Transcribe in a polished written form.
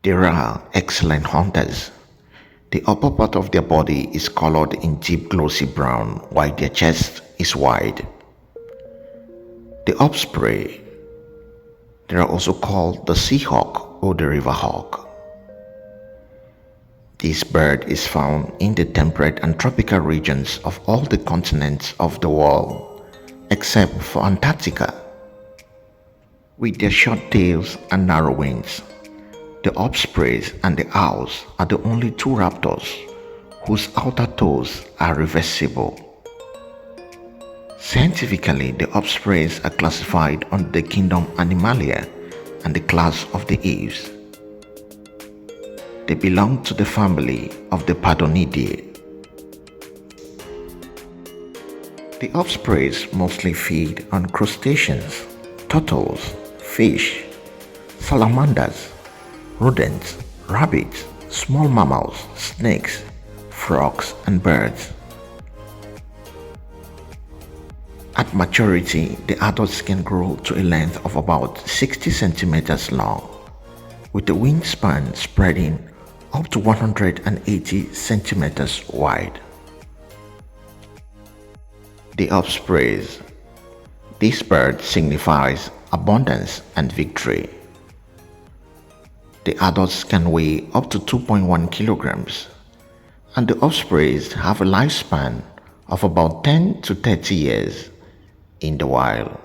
They are excellent hunters. The upper part of their body is colored in deep glossy brown while their chest is wide. The osprey, they are also called the sea hawk or the river hawk. This bird is found in the temperate and tropical regions of all the continents of the world except for Antarctica. With their short tails and narrow wings, the ospreys and the owls are the only two raptors whose outer toes are reversible. Scientifically, the ospreys are classified under the kingdom Animalia and the class of the aves. They belong to the family of the Pardonidae. The ospreys mostly feed on crustaceans, turtles, fish, salamanders, rodents, rabbits, small mammals, snakes, frogs, and birds. At maturity, the adults can grow to a length of about 60 centimeters long, with the wingspan spreading up to 180 centimeters wide. The ospreys. This bird signifies abundance and victory. The adults can weigh up to 2.1 kilograms, and the ospreys have a lifespan of about 10 to 30 years in the wild.